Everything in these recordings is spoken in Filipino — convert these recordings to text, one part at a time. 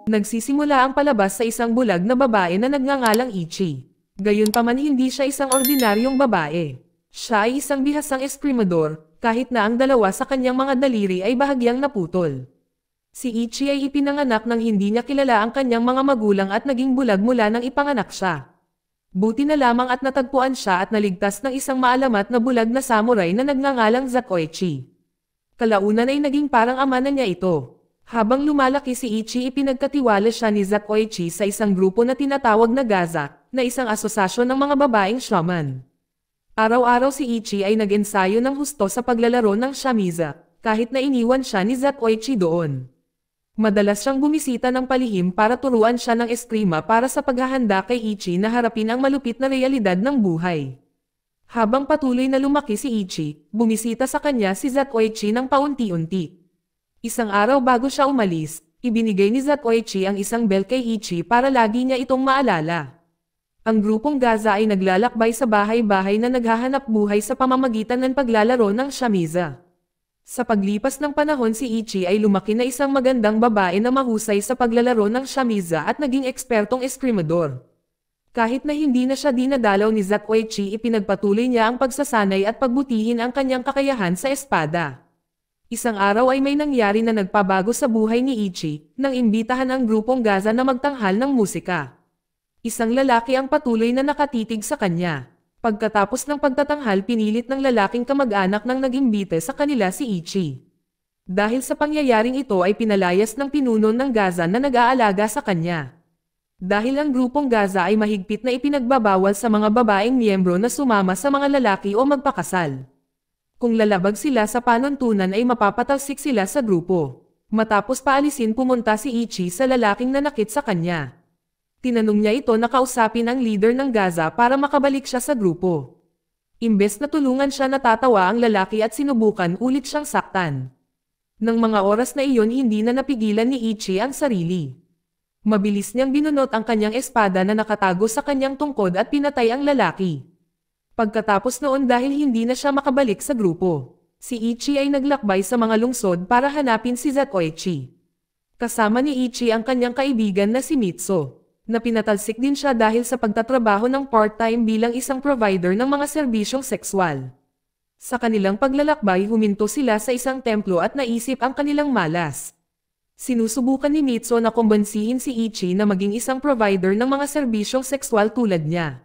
Nagsisimula ang palabas sa isang bulag na babae na nagngangalang Ichi. Gayunpaman hindi siya isang ordinaryong babae. Siya ay isang bihasang eskrimador, kahit na ang dalawa sa kanyang mga daliri ay bahagyang naputol. Si Ichi ay ipinanganak nang hindi niya kilala ang kanyang mga magulang at naging bulag mula nang ipanganak siya. Buti na lamang at natagpuan siya at naligtas ng isang maalamat na bulag na samurai na nagngangalang Zatoichi. Kalaunan ay naging parang ama na niya ito. Habang lumalaki si Ichi, ipinagkatiwala siya ni Zatoichi sa isang grupo na tinatawag na Gaza, na isang asosasyon ng mga babaeng shaman. Araw-araw si Ichi ay nag-ensayo ng husto sa paglalaro ng shamisen, kahit na iniwan siya ni Zatoichi doon. Madalas siyang bumisita ng palihim para turuan siya ng eskrima para sa paghahanda kay Ichi na harapin ang malupit na realidad ng buhay. Habang patuloy na lumaki si Ichi, bumisita sa kanya si Zatoichi ng paunti-unti. Isang araw bago siya umalis, ibinigay ni Zatoichi ang isang bell kay Ichi para lagi niya itong maalala. Ang grupong Gaza ay naglalakbay sa bahay-bahay na naghahanap buhay sa pamamagitan ng paglalaro ng shamisen. Sa paglipas ng panahon si Ichi ay lumaki na isang magandang babae na mahusay sa paglalaro ng shamisen at naging ekspertong eskrimador. Kahit na hindi na siya dinadalaw ni Zatoichi, ipinagpatuloy niya ang pagsasanay at pagbutihin ang kanyang kakayahan sa espada. Isang araw ay may nangyari na nagpabago sa buhay ni Ichi, nang imbitahan ang grupong Gaza na magtanghal ng musika. Isang lalaki ang patuloy na nakatitig sa kanya. Pagkatapos ng pagtatanghal, pinilit ng lalaking kamag-anak ng nag-imbite sa kanila si Ichi. Dahil sa pangyayaring ito ay pinalayas ng pinuno ng Gaza na nag-aalaga sa kanya. Dahil ang grupong Gaza ay mahigpit na ipinagbabawal sa mga babaeng miyembro na sumama sa mga lalaki o magpakasal. Kung lalabag sila sa panuntunan ay mapapatalsik sila sa grupo. Matapos paalisin, pumunta si Ichi sa lalaking nanakit sa kanya. Tinanong niya ito na kausapin ang leader ng Gaza para makabalik siya sa grupo. Imbes na tulungan siya, natatawa ang lalaki at sinubukan ulit siyang saktan. Nang mga oras na iyon, hindi na napigilan ni Ichi ang sarili. Mabilis niyang binunot ang kanyang espada na nakatago sa kanyang tungkod at pinatay ang lalaki. Pagkatapos noon, dahil hindi na siya makabalik sa grupo, si Ichi ay naglakbay sa mga lungsod para hanapin si Zatoichi. Kasama ni Ichi ang kanyang kaibigan na si Mitsu, na pinatalsik din siya dahil sa pagtatrabaho ng part-time bilang isang provider ng mga serbisyong sekswal. Sa kanilang paglalakbay, huminto sila sa isang templo at naisip ang kanilang malas. Sinusubukan ni Mitsu na kumbansihin si Ichi na maging isang provider ng mga serbisyong sekswal tulad niya.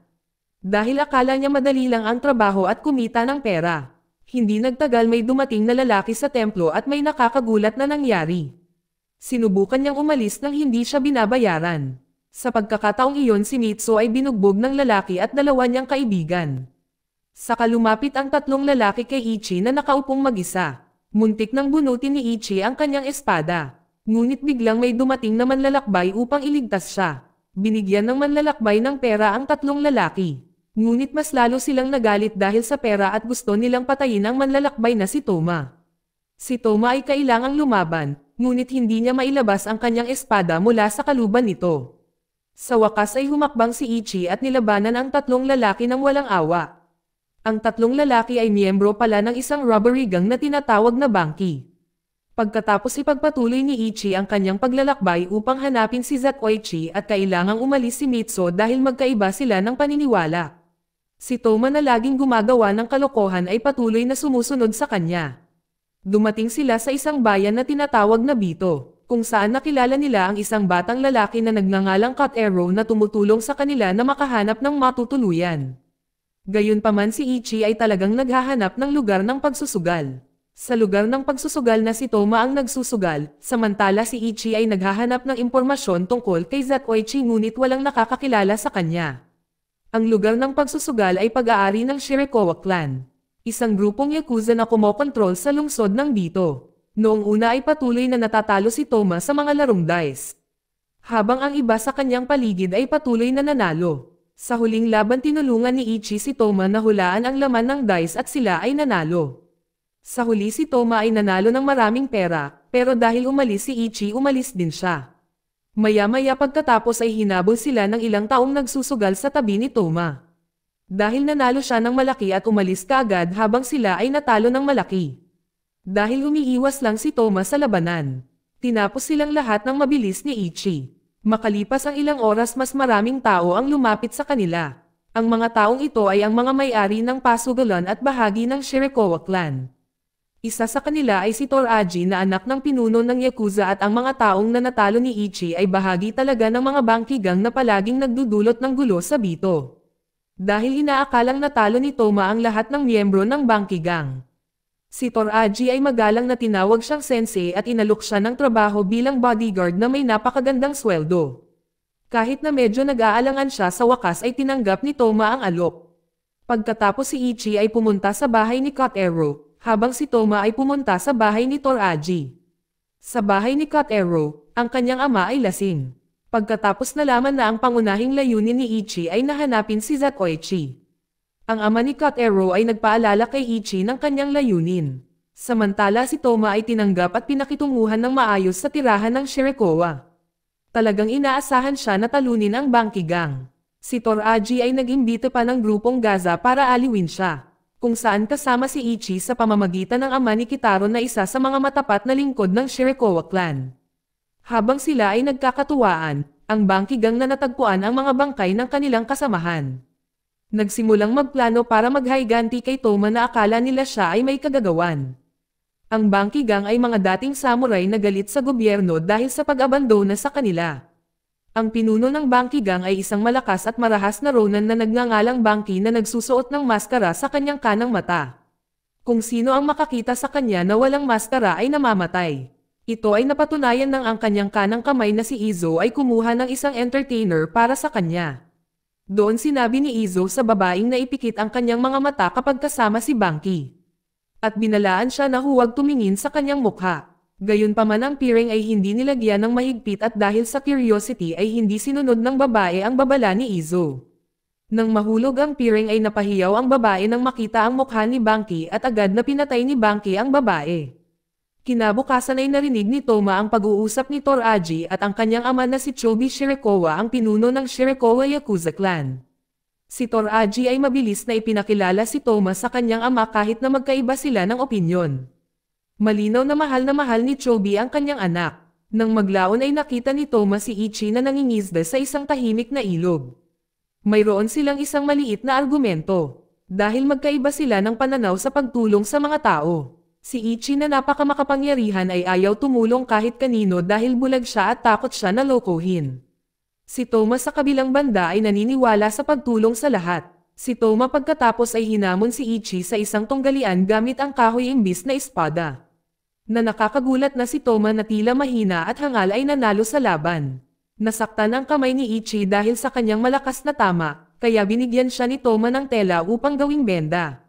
Dahil akala niya madali lang ang trabaho at kumita ng pera. Hindi nagtagal, may dumating na lalaki sa templo at may nakakagulat na nangyari. Sinubukan niyang umalis nang hindi siya binabayaran. Sa pagkakataong iyon, si Mitsu ay binugbog ng lalaki at dalawa niyang kaibigan. Saka lumapit ang tatlong lalaki kay Ichi na nakaupong mag-isa. Muntik nang bunutin ni Ichi ang kanyang espada. Ngunit biglang may dumating na manlalakbay upang iligtas siya. Binigyan ng manlalakbay ng pera ang tatlong lalaki. Ngunit mas lalo silang nagalit dahil sa pera at gusto nilang patayin ang manlalakbay na si Toma. Si Toma ay kailangang lumaban, ngunit hindi niya mailabas ang kanyang espada mula sa kaluban nito. Sa wakas ay humakbang si Ichi at nilabanan ang tatlong lalaki ng walang awa. Ang tatlong lalaki ay miyembro pala ng isang robbery gang na tinatawag na Bangki. Pagkatapos ipagpatuloy ni Ichi ang kanyang paglalakbay upang hanapin si Zatoichi at kailangang umalis si Mitsu dahil magkaiba sila ng paniniwala. Si Toma na laging gumagawa ng kalokohan ay patuloy na sumusunod sa kanya. Dumating sila sa isang bayan na tinatawag na Bito, kung saan nakilala nila ang isang batang lalaki na nagngangalang Cut Arrow na tumutulong sa kanila na makahanap ng matutuluyan. Gayunpaman, si Ichi ay talagang naghahanap ng lugar ng pagsusugal. Sa lugar ng pagsusugal na si Toma ang nagsusugal, samantala si Ichi ay naghahanap ng impormasyon tungkol kay Zatoichi ngunit walang nakakakilala sa kanya. Ang lugar ng pagsusugal ay pag-aari ng Shirakawa Clan, isang grupong yakuza na kumokontrol sa lungsod ng Bito. Noong una ay patuloy na natatalo si Toma sa mga larong dice, habang ang iba sa kanyang paligid ay patuloy na nanalo. Sa huling laban, tinulungan ni Ichi si Toma na hulaan ang laman ng dice at sila ay nanalo. Sa huli, si Toma ay nanalo ng maraming pera, pero dahil umalis si Ichi, umalis din siya. Maya-maya pagkatapos ay hinabol sila ng ilang taong nagsusugal sa tabi ni Toma. Dahil nanalo siya ng malaki at umalis kaagad habang sila ay natalo ng malaki. Dahil umiiwas lang si Toma sa labanan, Tinapos silang lahat ng mabilis ni Ichi. Makalipas ang ilang oras mas maraming tao ang lumapit sa kanila. Ang mga taong ito ay ang mga may-ari ng Pasugalan at bahagi ng Shirakawa clan. Isa sa kanila ay si Toraji na anak ng pinuno ng Yakuza at ang mga taong nanatalo ni Ichi ay bahagi talaga ng mga bangkigang na palaging nagdudulot ng gulo sa Bito. Dahil inaakalang natalo ni Toma ang lahat ng miyembro ng bangkigang. Si Toraji ay magalang na tinawag siyang sensei at inalok siya ng trabaho bilang bodyguard na may napakagandang sweldo. Kahit na medyo nag-aalangan siya sa wakas ay tinanggap ni Toma ang alok. Pagkatapos si Ichi ay pumunta sa bahay ni Kotaro, habang si Toma ay pumunta sa bahay ni Toraji. Sa bahay ni Kotaro, ang kanyang ama ay lasing. Pagkatapos nalaman na ang pangunahing layunin ni Ichi ay nahanapin si Zatoichi. Ang ama ni Kotaro ay nagpaalala kay Ichi ng kanyang layunin. Samantala si Toma ay tinanggap at pinakitunguhan ng maayos sa tirahan ng Shirakawa. Talagang inaasahan siya na talunin ang bangkigang. Si Toraji ay nag-imbita pa ng grupong Gaza para aliwin siya, kung saan kasama si Ichi sa pamamagitan ng ama ni Kitaro na isa sa mga matapat na lingkod ng Shirakawa clan. Habang sila ay nagkakatuwaan, ang bangkigang na natagpuan ang mga bangkay ng kanilang kasamahan. Nagsimulang magplano para maghayganti kay Toma na akala nila siya ay may kagagawan. Ang bangkigang ay mga dating samurai na galit sa gobyerno dahil sa pag-abandona sa kanila. Ang pinuno ng bangkigang ay isang malakas at marahas na Ronin na nagngangalang Bangki na nagsusuot ng maskara sa kanyang kanang mata. Kung sino ang makakita sa kanya na walang maskara ay namamatay. Ito ay napatunayan ng ang kanyang kanang kamay na si Izo ay kumuha ng isang entertainer para sa kanya. Doon sinabi ni Izo sa babaeng na ipikit ang kanyang mga mata kapag kasama si Bangki. At binalaan siya na huwag tumingin sa kanyang mukha. Gayunpaman ang piring ay hindi nilagyan ng mahigpit at dahil sa curiosity ay hindi sinunod ng babae ang babala ni Izo. Nang mahulog ang piring ay napahiyaw ang babae nang makita ang mukha ni Bangki at agad na pinatay ni Bangki ang babae. Kinabukasan ay narinig ni Toma ang pag-uusap ni Toraji at ang kanyang ama na si Chobi Shirakawa ang pinuno ng Shirakawa Yakuza clan. Si Toraji ay mabilis na ipinakilala si Toma sa kanyang ama kahit na magkaiba sila ng opinyon. Malinaw na mahal ni Chobi ang kanyang anak. Nang maglaon ay nakita ni Toma si Ichi na nangingisda sa isang tahimik na ilog. Mayroon silang isang maliit na argumento. Dahil magkaiba sila ng pananaw sa pagtulong sa mga tao. Si Ichi na napakamakapangyarihan ay ayaw tumulong kahit kanino dahil bulag siya at takot siya na lokohin. Si Toma sa kabilang banda ay naniniwala sa pagtulong sa lahat. Si Toma pagkatapos ay hinamon si Ichi sa isang tunggalian gamit ang kahoy imbis na espada. Na nakakagulat na si Toma na tila mahina at hangal ay nanalo sa laban. Nasaktan ang kamay ni Ichi dahil sa kanyang malakas na tama, kaya binigyan siya ni Toma ng tela upang gawing benda.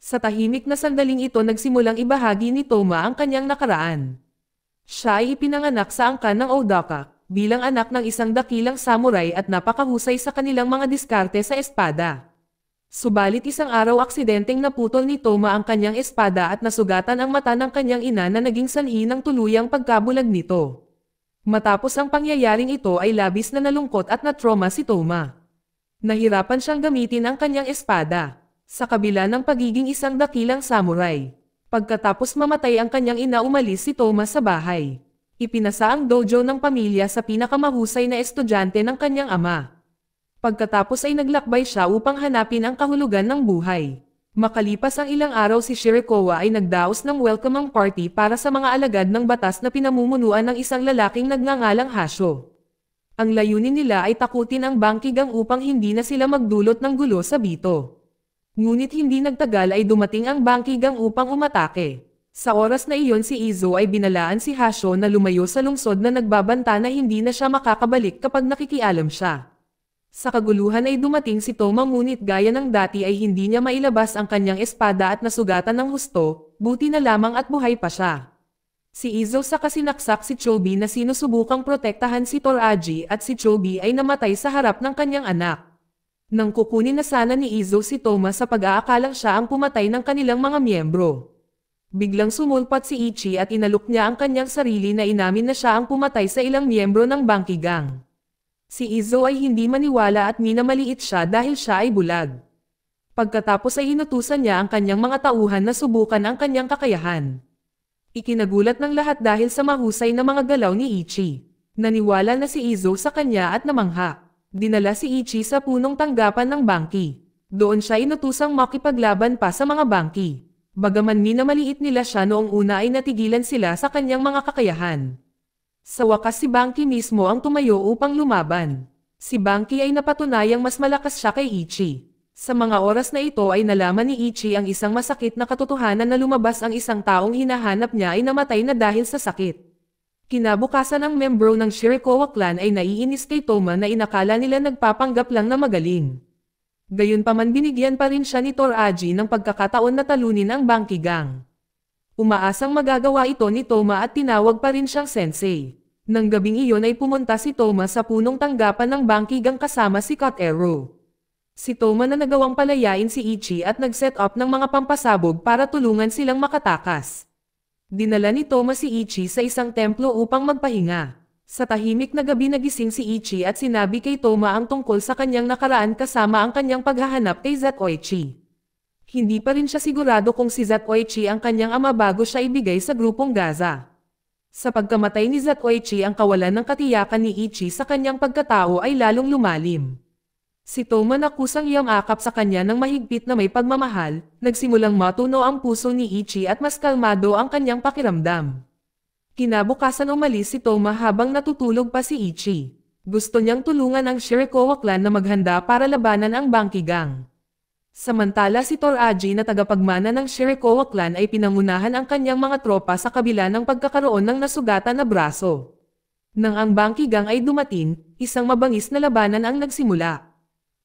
Sa tahimik na sandaling ito nagsimulang ibahagi ni Toma ang kanyang nakaraan. Siya ay ipinanganak sa angkan ng Odaka, bilang anak ng isang dakilang samurai at napakahusay sa kanilang mga diskarte sa espada. Subalit isang araw aksidenteng naputol ni Toma ang kanyang espada at nasugatan ang mata ng kanyang ina na naging sanhi ng tuluyang pagkabulag nito. Matapos ang pangyayaring ito ay labis na nalungkot at na-trauma si Toma. Nahirapan siyang gamitin ang kanyang espada, sa kabila ng pagiging isang dakilang samurai. Pagkatapos mamatay ang kanyang ina umalis si Toma sa bahay. Ipinasa ang dojo ng pamilya sa pinakamahusay na estudyante ng kanyang ama. Pagkatapos ay naglakbay siya upang hanapin ang kahulugan ng buhay. Makalipas ang ilang araw si Shirakawa ay nagdaos ng welcoming party para sa mga alagad ng batas na pinamumunuan ng isang lalaking nagngangalang Hasho. Ang layunin nila ay takutin ang bangkigang upang hindi na sila magdulot ng gulo sa Bito. Ngunit hindi nagtagal ay dumating ang bangkigang upang umatake. Sa oras na iyon si Izo ay binalaan si Hasho na lumayo sa lungsod na nagbabanta na hindi na siya makakabalik kapag nakikialam siya. Sa kaguluhan ay dumating si Toma ngunit gaya ng dati ay hindi niya mailabas ang kanyang espada at nasugatan ng husto, buti na lamang at buhay pa siya. Si Izo sa kasinaksak si Chobi na sinusubukang protektahan si Toraji at si Chobi ay namatay sa harap ng kanyang anak. Nang kukunin na sana ni Izo si Toma sa pag-aakalang siya ang pumatay ng kanilang mga miyembro. Biglang sumulpat si Ichi at inalok niya ang kanyang sarili na inamin na siya ang pumatay sa ilang miyembro ng bangkigang. Si Izo ay hindi maniwala at minamaliit siya dahil siya ay bulag. Pagkatapos ay inutusan niya ang kanyang mga tauhan na subukan ang kanyang kakayahan. Ikinagulat ng lahat dahil sa mahusay na mga galaw ni Ichi. Naniwala na si Izo sa kanya at namangha. Dinala si Ichi sa punong tanggapan ng bangki. Doon siya inutusang makipaglaban pa sa mga bangki. Bagaman minamaliit nila siya noong una ay natigilan sila sa kanyang mga kakayahan. Sa wakas si Bangki mismo ang tumayo upang lumaban. Si Bangki ay napatunayang mas malakas siya kay Ichi. Sa mga oras na ito ay nalaman ni Ichi ang isang masakit na katotohanan na lumabas ang isang taong hinahanap niya ay namatay na dahil sa sakit. Kinabukasan ang membro ng Shirakawa clan ay naiinis kay Toma na inakala nila nagpapanggap lang na magaling. Gayunpaman binigyan pa rin siya ni Toraji ng pagkakataon na talunin ang Bangki Gang. Umaasang magagawa ito ni Toma at tinawag pa rin siyang sensei. Nang gabing iyon ay pumunta si Toma sa punong tanggapan ng Bangki Gang kasama si Cut Arrow. Si Toma na nagawang palayain si Ichi at nag-set up ng mga pampasabog para tulungan silang makatakas. Dinala ni Toma si Ichi sa isang templo upang magpahinga. Sa tahimik na gabi nagising si Ichi at sinabi kay Toma ang tungkol sa kanyang nakaraan kasama ang kanyang paghahanap kay Zatoichi. Hindi pa rin siya sigurado kung si Zatoichi ang kanyang ama bago siya ibigay sa grupong Gaza. Sa pagkamatay ni Zatoichi ang kawalan ng katiyakan ni Ichi sa kanyang pagkatao ay lalong lumalim. Si Toma na kusang yamakap sa kanya ng mahigpit na may pagmamahal, nagsimulang matuno ang puso ni Ichi at mas kalmado ang kanyang pakiramdam. Kinabukasan umalis si Toma habang natutulog pa si Ichi. Gusto niyang tulungan ang Shirakawa clan na maghanda para labanan ang Bangki Gang. Samantala si Toraji na tagapagmana ng Shirakawa clan ay pinangunahan ang kanyang mga tropa sa kabila ng pagkakaroon ng nasugatan na braso. Nang ang Bangki Gang ay dumating, isang mabangis na labanan ang nagsimula.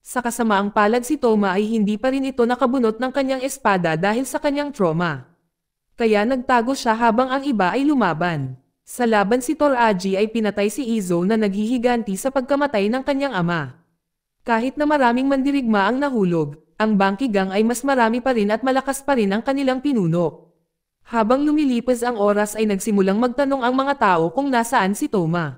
Sa kasamaang palad si Toma ay hindi pa rin ito nakabunot ng kanyang espada dahil sa kanyang trauma. Kaya nagtago siya habang ang iba ay lumaban. Sa laban si Toraji ay pinatay si Izo na naghihiganti sa pagkamatay ng kanyang ama. Kahit na maraming mandirigma ang nahulog, ang Bangki Gang ay mas marami pa rin at malakas pa rin ang kanilang pinuno. Habang lumilipas ang oras ay nagsimulang magtanong ang mga tao kung nasaan si Toma.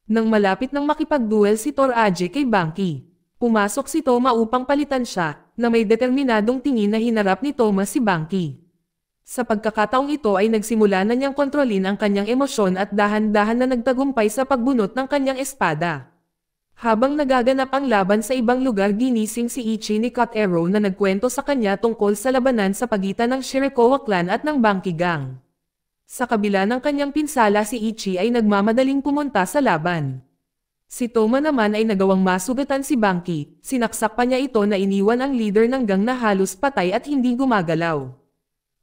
Nang malapit nang makipagduel si Toraji kay Bangki, pumasok si Toma upang palitan siya, na may determinadong tingin na hinarap ni Toma si Bangki. Sa pagkakataong ito ay nagsimula na niyang kontrolin ang kanyang emosyon at dahan-dahan na nagtagumpay sa pagbunot ng kanyang espada. Habang nagaganap ang laban sa ibang lugar ginising si Ichi ni Cut Arrow na nagkwento sa kanya tungkol sa labanan sa pagitan ng Shirakawa clan at ng Bangki Gang. Sa kabila ng kanyang pinsala si Ichi ay nagmamadaling pumunta sa laban. Si Toma naman ay nagawang masugatan si Bangki, sinaksak pa niya ito na iniwan ang leader ng gang na halos patay at hindi gumagalaw.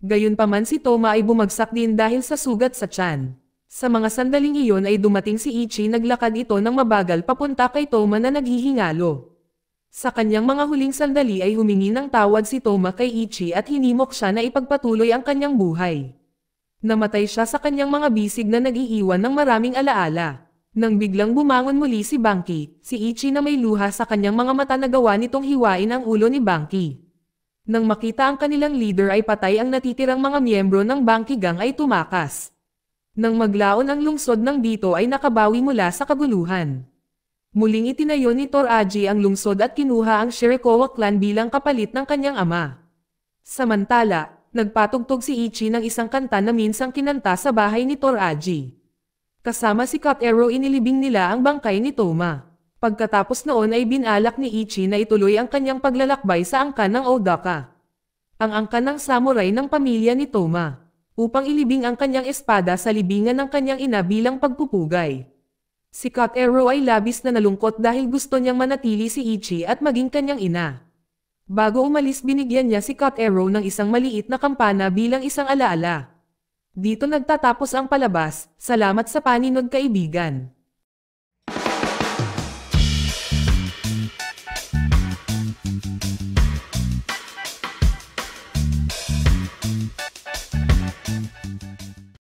Gayunpaman si Toma ay bumagsak din dahil sa sugat sa tiyan. Sa mga sandaling iyon ay dumating si Ichi naglakad ito ng mabagal papunta kay Toma na naghihingalo. Sa kanyang mga huling sandali ay humingi ng tawad si Toma kay Ichi at hinimok siya na ipagpatuloy ang kanyang buhay. Namatay siya sa kanyang mga bisig na nag-iiwan ng maraming alaala. Nang biglang bumangon muli si Bangki, si Ichi na may luha sa kanyang mga mata nagawa nitong hiwain ang ulo ni Bangki. Nang makita ang kanilang leader ay patay ang natitirang mga miyembro ng Bangki Gang ay tumakas. Nang maglaon ang lungsod ng dito ay nakabawi mula sa kaguluhan. Muling itinayo ni Toraji ang lungsod at kinuha ang Shirakawa clan bilang kapalit ng kanyang ama. Samantala, nagpatugtog si Ichi ng isang kanta na minsang kinanta sa bahay ni Toraji. Kasama si Cut Arrow inilibing nila ang bangkay ni Toma. Pagkatapos noon ay binalak ni Ichi na ituloy ang kanyang paglalakbay sa angkan ng Odaka. Ang angkan ng samurai ng pamilya ni Toma, upang ilibing ang kanyang espada sa libingan ng kanyang ina bilang pagpupugay. Si Cut Arrow ay labis na nalungkot dahil gusto niyang manatili si Ichi at maging kanyang ina. Bago umalis binigyan niya si Cut Arrow ng isang maliit na kampana bilang isang alaala. Dito nagtatapos ang palabas. Salamat sa paninod kaibigan.